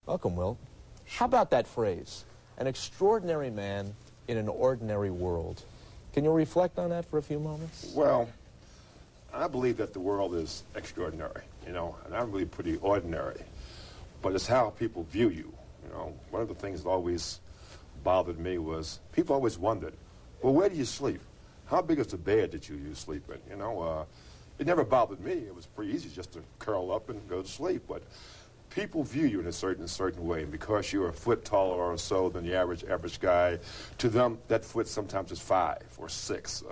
Welcome, Wilt. How about that phrase? An extraordinary man in an ordinary world. Can you reflect on that for a few moments? Well, I believe that the world is extraordinary, you know, and I'm really pretty ordinary. But it's how people view you, you know. One of the things that always bothered me was people always wondered, well, where do you sleep? How big is the bed that you sleep in? You know, it never bothered me. It was pretty easy just to curl up and go to sleep. But people view you in a certain way, and because you're a foot taller or so than the average guy, to them that foot sometimes is 5 or 6.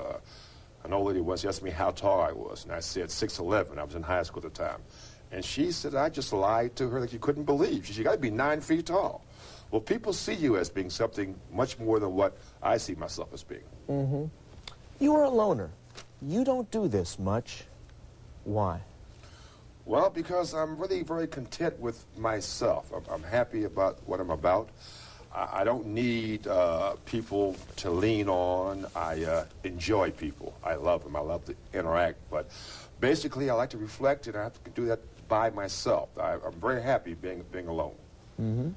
An old lady once asked me how tall I was, and I said 6'11". I was in high school at the time, and she said I just lied to her that you couldn't believe. She said, you got to be 9 feet tall. Well, people see you as being something much more than what I see myself as being. Mm-hmm. You are a loner. You don't do this much. Why? Well, because I'm really very content with myself. I'm happy about what I'm about. I don't need people to lean on. I enjoy people. I love them. I love to interact. But basically, I like to reflect, and I have to do that by myself. I'm very happy being alone. Mm-hmm.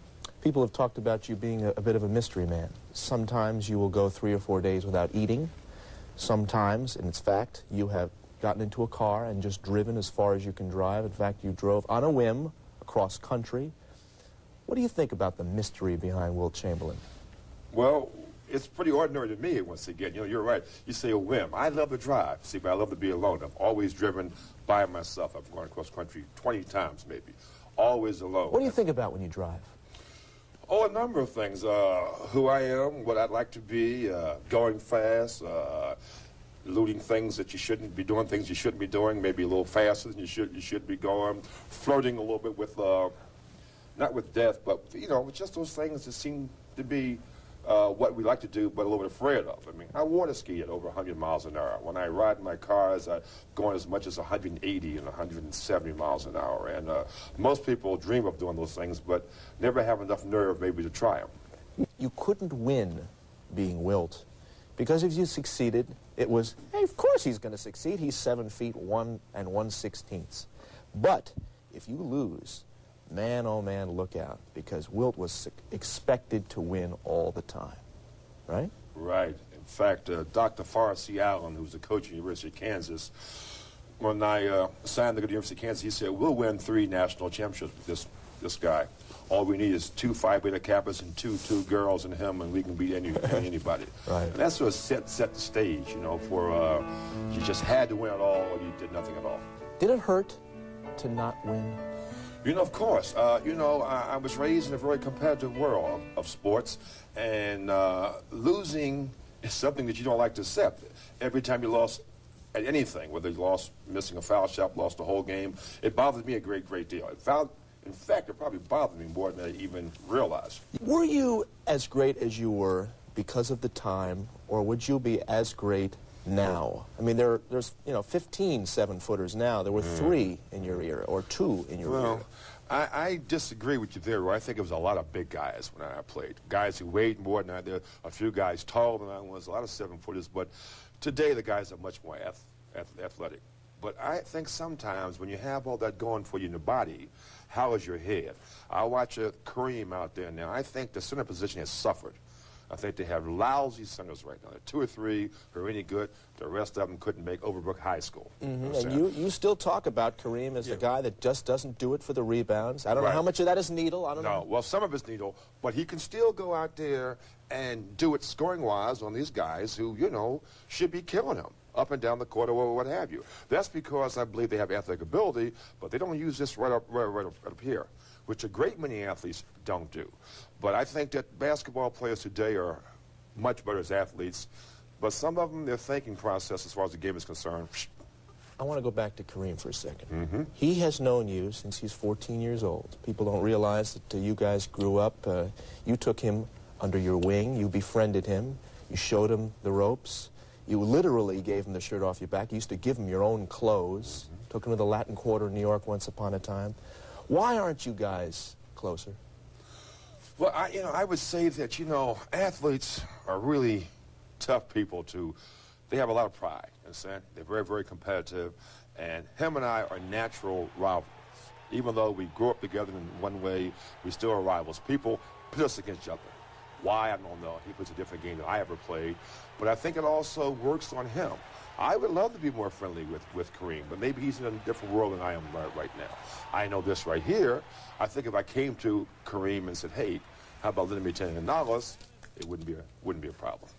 People have talked about you being a bit of a mystery man. Sometimes you will go 3 or 4 days without eating. Sometimes, and it's fact, you have gotten into a car and just driven as far as you can drive. In fact, you drove on a whim across country. What do you think about the mystery behind Wilt Chamberlain? Well, it's pretty ordinary to me, once again. You know, you're right. You say a whim. I love to drive. See, but I love to be alone. I've always driven by myself. I've gone across country 20 times, maybe. Always alone. What do you think about when you drive? Oh, a number of things. Who I am, what I'd like to be, going fast, looting things that you shouldn't be doing, things you shouldn't be doing, maybe a little faster than you should be going, flirting a little bit with, not with death, but, you know, just those things that seem to be what we like to do, but a little bit afraid of. I mean, I water ski at over 100 miles an hour. When I ride in my cars, I'm going as much as 180 and 170 miles an hour. And most people dream of doing those things, but never have enough nerve maybe to try them. You couldn't win being Wilt, because if you succeeded, it was, hey, of course he's going to succeed. He's 7 feet 1 1/16. But if you lose, man, oh man, look out, because Wilt was expected to win all the time, right? Right. In fact, Dr. Forrest C. Allen, who was the coach at the University of Kansas, when I signed to go to the University of Kansas, he said, we'll win 3 national championships with this guy. All we need is 2 Phi Beta Kappas and two girls and him, and we can beat anybody. Right. And that sort of set the stage, you know, for you just had to win it all or you did nothing at all. Did it hurt to not win? You know, of course. You know, I was raised in a very competitive world of sports, and losing is something that you don't like to accept. Every time you lost at anything, whether you lost missing a foul shot, lost the whole game, it bothered me a great deal. In fact, it probably bothered me more than I even realized. Were you as great as you were because of the time, or would you be as great now? I mean, there's, you know, 15 7-footers now. There were 3 in your era, or 2 in your era. I disagree with you there. I think it was a lot of big guys when I played. Guys who weighed more than I did. A few guys taller than I was. A lot of 7-footers. But today the guys are much more athletic. But I think sometimes when you have all that going for you in the body, how is your head? I watch Kareem out there now. I think the center position has suffered. I think they have lousy centers right now. There are 2 or 3 who are any good. The rest of them couldn't make Overbrook High School. Mm-hmm. And you still talk about Kareem as the guy that just doesn't do it for the rebounds. I don't know how much of that is needle. I don't know. No, well, some of it's needle, but he can still go out there and do it scoring-wise on these guys who, you know, should be killing him up and down the court or what have you. That's because I believe they have athletic ability, but they don't use this right up here, which a great many athletes don't do. But I think that basketball players today are much better as athletes, but some of them, their thinking process as far as the game is concerned. I want to go back to Kareem for a second. Mm-hmm. He has known you since he's 14 years old. People don't realize that you guys grew up. You took him under your wing. You befriended him. You showed him the ropes. You literally gave him the shirt off your back. You used to give him your own clothes. Mm-hmm. Took him to the Latin Quarter in New York once upon a time. Why aren't you guys closer? Well, I would say that, you know, athletes are really tough people they have a lot of pride, you understand? They're very, very competitive, and him and I are natural rivals. Even though we grew up together in one way, we still are rivals. People put us against each other. Why, I don't know. He plays a different game than I ever played. But I think it also works on him. I would love to be more friendly with Kareem, but maybe he's in a different world than I am right now. I know this right here. I think if I came to Kareem and said, hey, how about lending me $10,000, it wouldn't be a problem.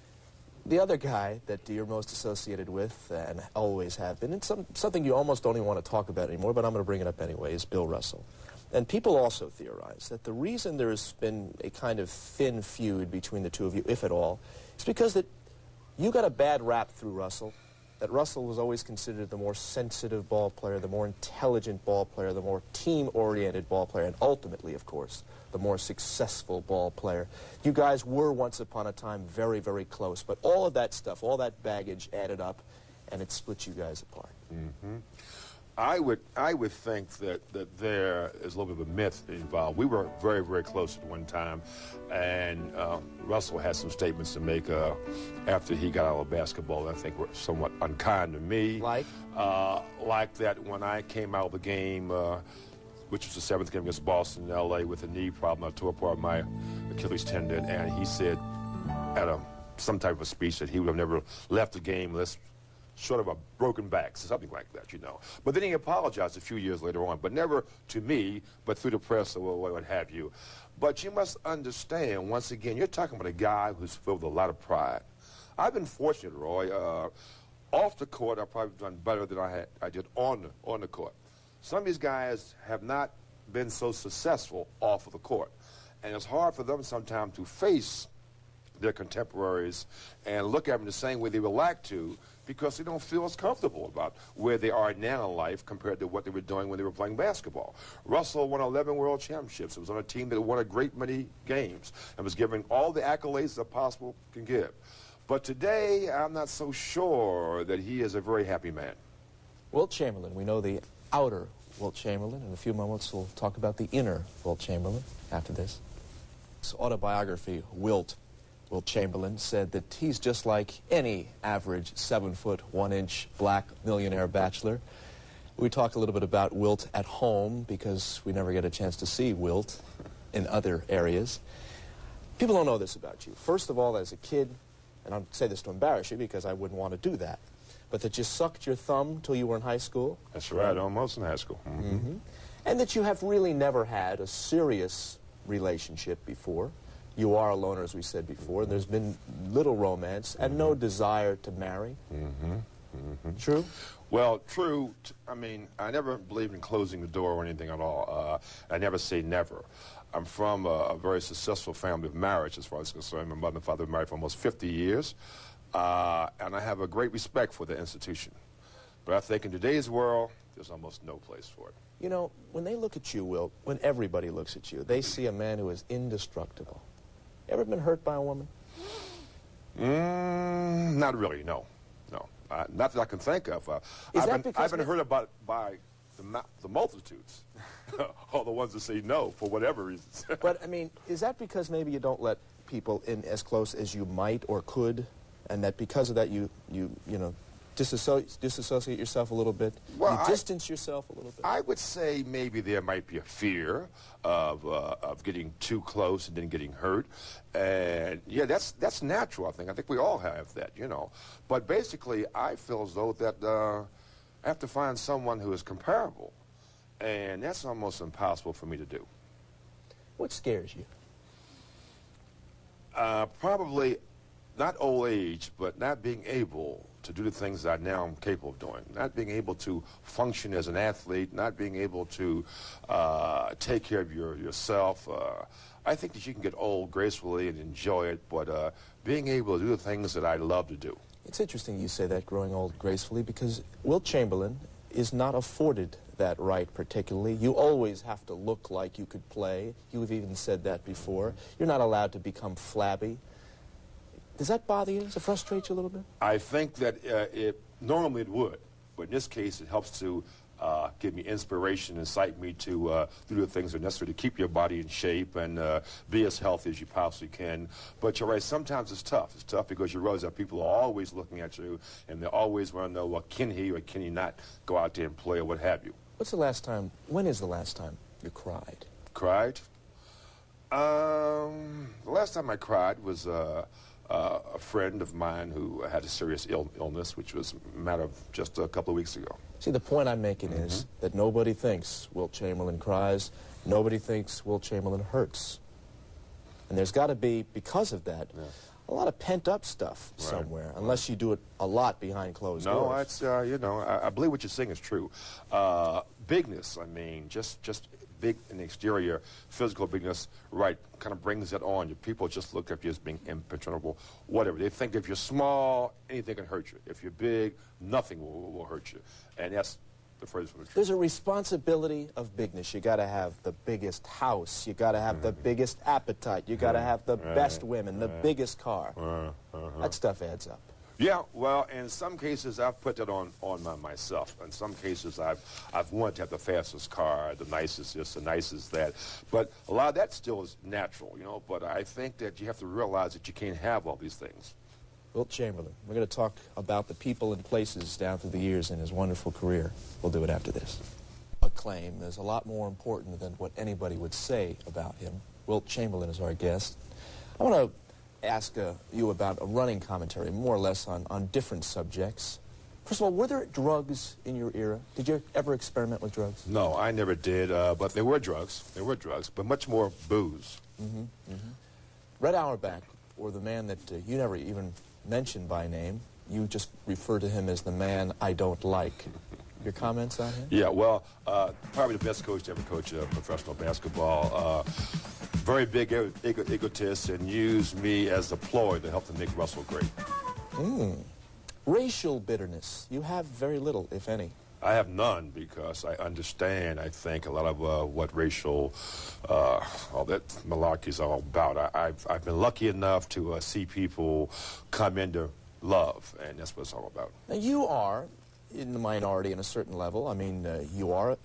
The other guy that you're most associated with, and always have been, and something you almost don't even want to talk about anymore, but I'm going to bring it up anyway, is Bill Russell. And people also theorize that the reason there's been a kind of thin feud between the two of you, if at all, is because that you got a bad rap through Russell, that Russell was always considered the more sensitive ball player, the more intelligent ball player, the more team-oriented ball player, and ultimately, of course, the more successful ball player. You guys were once upon a time very, very close, but all of that stuff, all that baggage added up, and it split you guys apart. Mm-hmm. I would think that there is a little bit of a myth involved. We were very, very close at one time, and Russell had some statements to make after he got out of basketball that I think were somewhat unkind to me. Like? Like that when I came out of the game, which was the seventh game against Boston in L.A. with a knee problem. I tore apart my Achilles tendon, and he said at some type of a speech that he would have never left the game unless sort of a broken back, something like that, you know. But then he apologized a few years later on, but never to me, but through the press or what have you. But you must understand, once again, you're talking about a guy who's filled with a lot of pride. I've been fortunate, Roy. Off the court, I've probably done better than I did on the court. Some of these guys have not been so successful off of the court. And it's hard for them sometimes to face their contemporaries and look at them the same way they would like to, because they don't feel as comfortable about where they are now in life compared to what they were doing when they were playing basketball. Russell won 11 world championships. It was on a team that won a great many games and was given all the accolades that possible can give. But today, I'm not so sure that he is a very happy man. Wilt Chamberlain, we know the outer Wilt Chamberlain. In a few moments, we'll talk about the inner Wilt Chamberlain after this. His autobiography, Wilt Chamberlain, said that he's just like any average 7-foot, 1-inch black millionaire bachelor. We talked a little bit about Wilt at home because we never get a chance to see Wilt in other areas. People don't know this about you. First of all, as a kid, and I don't say this to embarrass you because I wouldn't want to do that, but that you sucked your thumb till you were in high school. That's right, almost in high school. Mm-hmm. Mm-hmm. And that you have really never had a serious relationship before. You are a loner, as we said before, and there's been little romance and no desire to marry. Mm-hmm. Mm-hmm. True? Well, true. I mean, I never believed in closing the door or anything at all. I never say never. I'm from a very successful family of marriage, as far as concerned. My mother and father were married for almost 50 years, and I have a great respect for the institution. But I think in today's world, there's almost no place for it. You know, when they look at you, Wilt, when everybody looks at you, they see a man who is indestructible. Ever been hurt by a woman? Not really, no. No. Not that I can think of. I've been hurt by the multitudes, or the ones that say no for whatever reasons. But, I mean, is that because maybe you don't let people in as close as you might or could, and that because of that you know, disassociate yourself a little bit? Well, you distance yourself a little bit? I would say maybe there might be a fear of getting too close and then getting hurt. And, yeah, that's natural, I think. I think we all have that, you know. But basically, I feel as though that I have to find someone who is comparable. And that's almost impossible for me to do. What scares you? Probably not old age, but not being able to do the things that I now am capable of doing. Not being able to function as an athlete, not being able to take care of yourself. I think that you can get old gracefully and enjoy it, but being able to do the things that I love to do. It's interesting you say that, growing old gracefully, because Wilt Chamberlain is not afforded that right particularly. You always have to look like you could play. You've even said that before. You're not allowed to become flabby. Does that bother you? Does it frustrate you a little bit? I think that normally it would, but in this case it helps to give me inspiration, incite me to do the things that are necessary to keep your body in shape and be as healthy as you possibly can. But you're right, sometimes it's tough. It's tough because you realize that people are always looking at you and they always want to know, well, can he or can he not go out there and play or what have you. When is the last time you cried? Cried? The last time I cried was a friend of mine who had a serious illness, which was a matter of just a couple of weeks ago. See, the point I'm making is that nobody thinks Wilt Chamberlain cries. Nobody thinks Wilt Chamberlain hurts. And there's got to be, because of that, a lot of pent-up stuff somewhere, unless you do it a lot behind closed doors. No, it's, you know, I believe what you're saying is true. Bigness, I mean, just big in the exterior, physical bigness, right, kind of brings it on. Your people just look at you as being impenetrable, whatever. They think if you're small, anything can hurt you. If you're big, nothing will hurt you. And that's the phrase from the truth. There's a responsibility of bigness. You got to have the biggest house. You got to have the biggest appetite. You got to have the best women, the biggest car. That stuff adds up. Yeah, well, in some cases, I've put that on myself. In some cases, I've wanted to have the fastest car, the nicest this, the nicest that. But a lot of that still is natural, you know. But I think that you have to realize that you can't have all these things. Wilt Chamberlain. We're going to talk about the people and places down through the years in his wonderful career. We'll do it after this. Acclaim is a lot more important than what anybody would say about him. Wilt Chamberlain is our guest. I want to ask you about a running commentary, more or less on different subjects. First of all, were there drugs in your era? Did you ever experiment with drugs? No, I never did, but there were drugs. There were drugs, but much more booze. Red Auerbach, or the man that you never even mentioned by name, you just refer to him as the man I don't like. Your comments on him? Yeah, well, probably the best coach to ever coach professional basketball. Very big egotist, and used me as a ploy to help to make Russell great. Racial bitterness. You have very little, if any. I have none, because I understand, I think, a lot of what racial, all that malarkey is all about. I've been lucky enough to see people come into love, and that's what it's all about. Now, you are in the minority in a certain level. I mean, you are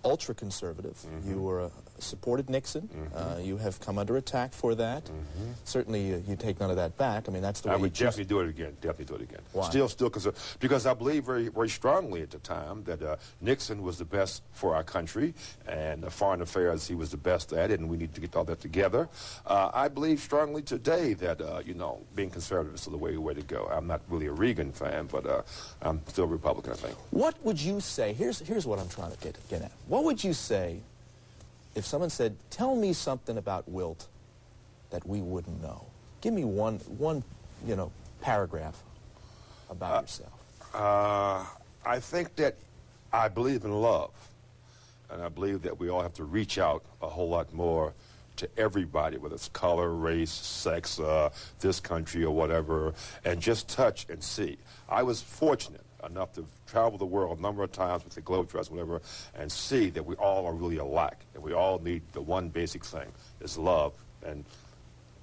ultra-conservative. You supported Nixon. You have come under attack for that. Certainly, you take none of that back. I mean, that's the way I would definitely do it again. Definitely do it again. Why? Still, because I believe very, very strongly at the time that Nixon was the best for our country, and foreign affairs he was the best at it, and we need to get all that together. I believe strongly today that you know, being conservative is the way to go. I'm not really a Reagan fan, but I'm still a Republican, I think. What would you say? Here's what I'm trying to get at. What would you say if someone said, "Tell me something about Wilt that we wouldn't know"? Give me one you know, paragraph about yourself. I think that I believe in love, and I believe that we all have to reach out a whole lot more to everybody, whether it's color, race, sex, this country or whatever, and just touch and see. I was fortunate enough to travel the world a number of times with the Globetrotters, whatever, and see that we all are really alike, and we all need the one basic thing, is love, and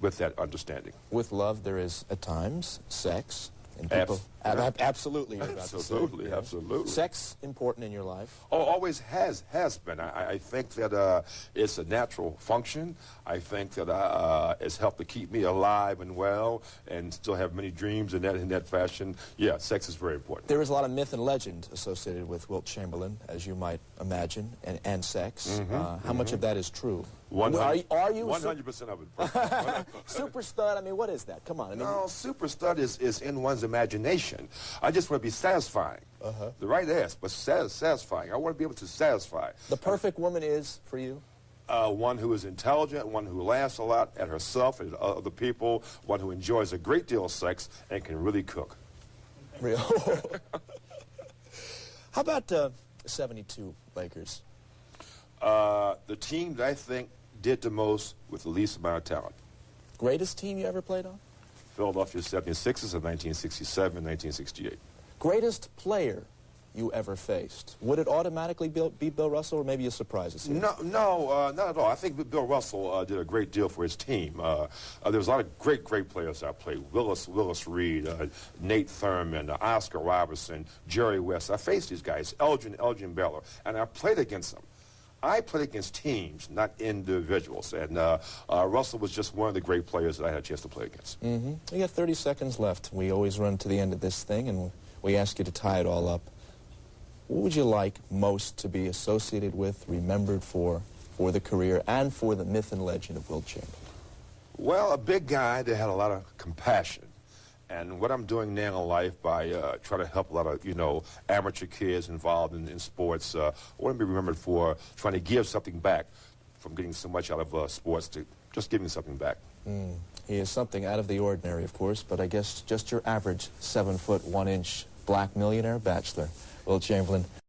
with that understanding. With love, there is, at times, sex. And people, absolutely, you're about to say. Absolutely. Sex important in your life? Oh, always has been. I think that it's a natural function. I think that it's helped to keep me alive and well, and still have many dreams in that fashion. Yeah, sex is very important. There is a lot of myth and legend associated with Wilt Chamberlain, as you might imagine, and sex. How much of that is true? Are you 100% of it. Super stud? I mean, what is that? Come on. I mean, no, super stud is in one's imagination. I just want to be satisfying. The right ass, but satisfying. I want to be able to satisfy. The perfect woman is, for you? One who is intelligent, one who laughs a lot at herself and other people, one who enjoys a great deal of sex and can really cook. Real. How about 72 Lakers? The team that I think did the most with the least amount of talent. Greatest team you ever played on? Philadelphia 76ers of 1967, 1968. Greatest player you ever faced? Would it automatically be Bill Russell, or maybe a surprise us here? No, not at all. I think Bill Russell did a great deal for his team. There was a lot of great players I played. Willis Reed, Nate Thurman, Oscar Robertson, Jerry West. I faced these guys, Elgin Baylor, and I played against them. I played against teams, not individuals, and Russell was just one of the great players that I had a chance to play against. You got 30 seconds left. We always run to the end of this thing, and we ask you to tie it all up. what would you like most to be associated with, remembered for the career, and for the myth and legend of Wilt Chamberlain? Well, a big guy that had a lot of compassion. And what I'm doing now in life by trying to help a lot of, amateur kids involved in sports, I want to be remembered for trying to give something back from getting so much out of sports to just giving something back. He is something out of the ordinary, of course, but I guess just your average 7 foot 1 inch black millionaire bachelor, Wilt Chamberlain.